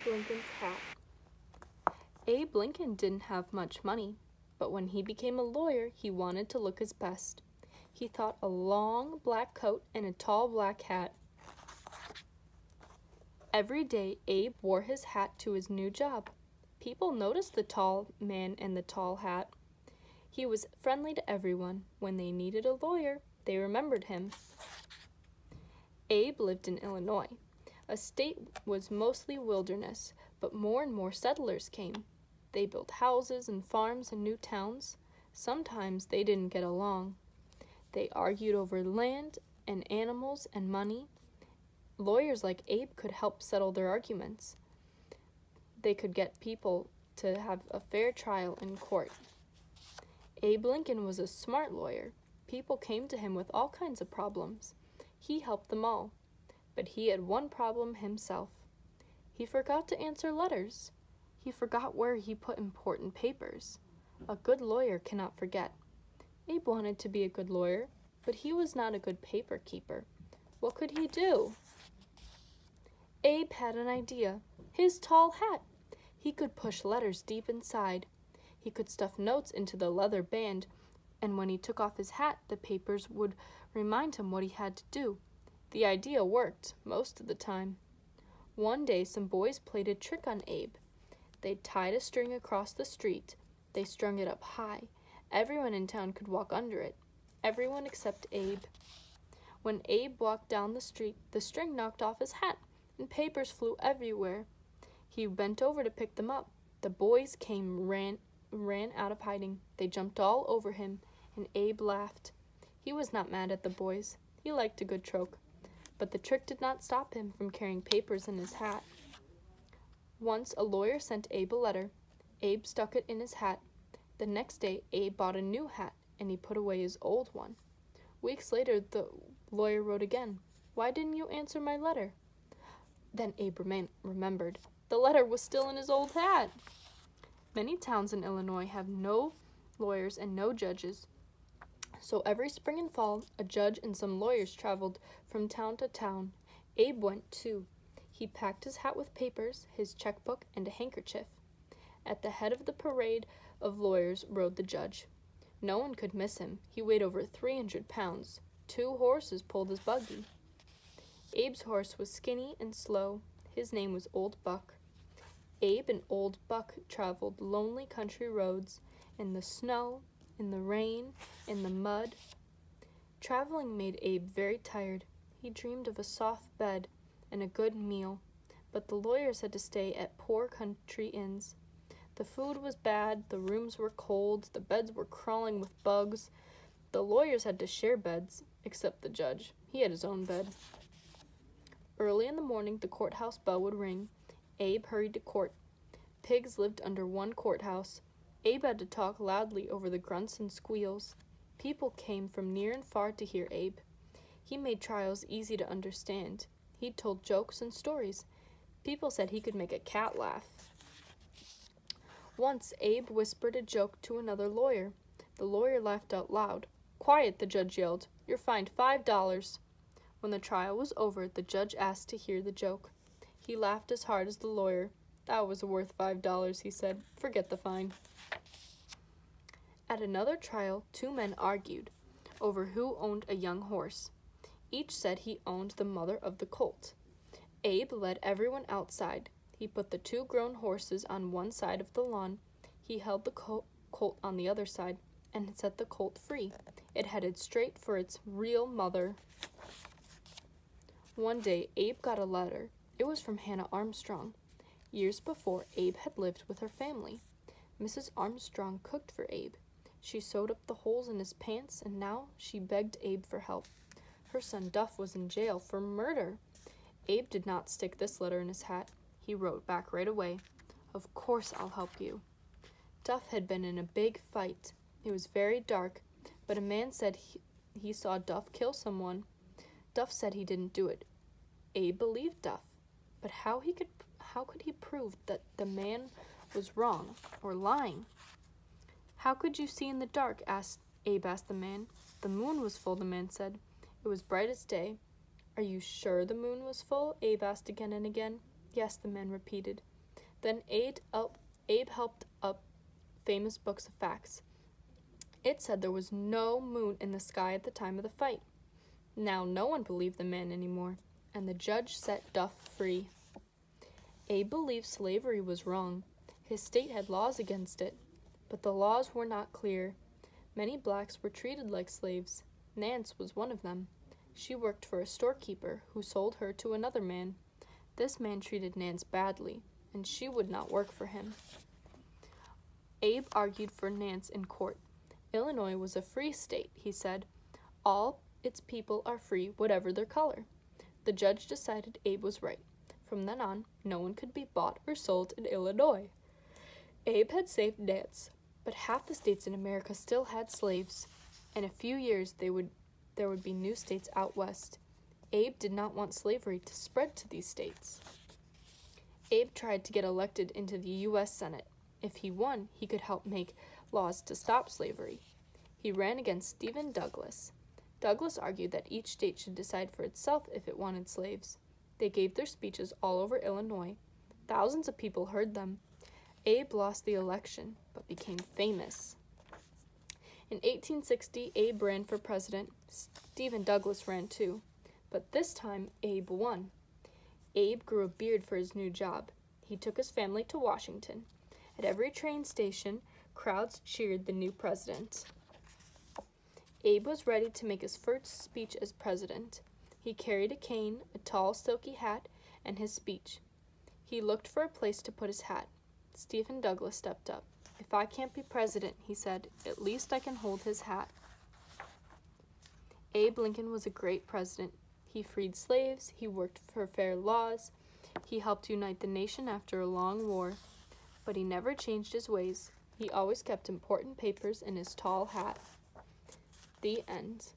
Lincoln's hat. Abe Lincoln didn't have much money, but when he became a lawyer, he wanted to look his best. He thought a long black coat and a tall black hat. Every day, Abe wore his hat to his new job. People noticed the tall man and the tall hat. He was friendly to everyone. When they needed a lawyer, they remembered him. Abe lived in Illinois. A state was mostly wilderness, but more and more settlers came. They built houses and farms and new towns. Sometimes they didn't get along. They argued over land and animals and money. Lawyers like Abe could help settle their arguments. They could get people to have a fair trial in court. Abe Lincoln was a smart lawyer. People came to him with all kinds of problems. He helped them all. But he had one problem himself. He forgot to answer letters. He forgot where he put important papers. A good lawyer cannot forget. Abe wanted to be a good lawyer, but he was not a good paper keeper. What could he do? Abe had an idea. His tall hat. He could push letters deep inside. He could stuff notes into the leather band, and when he took off his hat, the papers would remind him what he had to do. The idea worked most of the time. One day, some boys played a trick on Abe. They tied a string across the street. They strung it up high. Everyone in town could walk under it. Everyone except Abe. When Abe walked down the street, the string knocked off his hat, and papers flew everywhere. He bent over to pick them up. The boys ran out of hiding. They jumped all over him, and Abe laughed. He was not mad at the boys. He liked a good joke. But the trick did not stop him from carrying papers in his hat. Once a lawyer sent Abe a letter. Abe stuck it in his hat. The next day, Abe bought a new hat, and he put away his old one. Weeks later, the lawyer wrote again. "Why didn't you answer my letter?" Then Abe remembered. The letter was still in his old hat. Many towns in Illinois have no lawyers and no judges. So every spring and fall, a judge and some lawyers traveled from town to town. Abe went too. He packed his hat with papers, his checkbook, and a handkerchief. At the head of the parade of lawyers rode the judge. No one could miss him. He weighed over 300 pounds. 2 horses pulled his buggy. Abe's horse was skinny and slow. His name was Old Buck. Abe and Old Buck traveled lonely country roads in the snow, in the rain, in the mud. Traveling made Abe very tired. He dreamed of a soft bed and a good meal, but the lawyers had to stay at poor country inns. The food was bad, the rooms were cold, the beds were crawling with bugs. The lawyers had to share beds, except the judge. He had his own bed. Early in the morning, the courthouse bell would ring. Abe hurried to court. Pigs lived under one courthouse. Abe had to talk loudly over the grunts and squeals. People came from near and far to hear Abe. He made trials easy to understand. He told jokes and stories. People said he could make a cat laugh. Once, Abe whispered a joke to another lawyer. The lawyer laughed out loud. "Quiet," the judge yelled. "You're fined $5. When the trial was over, the judge asked to hear the joke. He laughed as hard as the lawyer. "That was worth $5, he said. "Forget the fine." At another trial, 2 men argued over who owned a young horse. Each said he owned the mother of the colt. Abe led everyone outside. He put the 2 grown horses on one side of the lawn. He held the colt on the other side and set the colt free. It headed straight for its real mother. One day, Abe got a letter. It was from Hannah Armstrong. Years before, Abe had lived with her family. Mrs. Armstrong cooked for Abe. She sewed up the holes in his pants, and now she begged Abe for help. Her son Duff was in jail for murder. Abe did not stick this letter in his hat. He wrote back right away, "Of course I'll help you." Duff had been in a big fight. It was very dark, but a man said he saw Duff kill someone. Duff said he didn't do it. Abe believed Duff, but how could he prove that the man was wrong or lying? "How could you see in the dark?" Abe asked the man. "The moon was full," the man said. "It was bright as day." "Are you sure the moon was full?" Abe asked again and again. Yes, the man repeated. Then Abe held up famous books of facts. It said there was no moon in the sky at the time of the fight. Now no one believed the man anymore, and the judge set Duff free. Abe believed slavery was wrong. His state had laws against it, but the laws were not clear. Many blacks were treated like slaves. Nance was one of them. She worked for a storekeeper who sold her to another man. This man treated Nance badly, and she would not work for him. Abe argued for Nance in court. Illinois was a free state, he said. All its people are free, whatever their color. The judge decided Abe was right. From then on, no one could be bought or sold in Illinois. Abe had saved Nance, but half the states in America still had slaves. In a few years, there would be new states out west. Abe did not want slavery to spread to these states. Abe tried to get elected into the U.S. Senate. If he won, he could help make laws to stop slavery. He ran against Stephen Douglas. Douglas argued that each state should decide for itself if it wanted slaves. They gave their speeches all over Illinois. Thousands of people heard them. Abe lost the election, but became famous. In 1860, Abe ran for president. Stephen Douglas ran too. But this time, Abe won. Abe grew a beard for his new job. He took his family to Washington. At every train station, crowds cheered the new president. Abe was ready to make his first speech as president. He carried a cane, a tall, silky hat, and his speech. He looked for a place to put his hat. Stephen Douglas stepped up. "If I can't be president," he said, "at least I can hold his hat." Abe Lincoln was a great president. He freed slaves. He worked for fair laws. He helped unite the nation after a long war. But he never changed his ways. He always kept important papers in his tall hat. The end.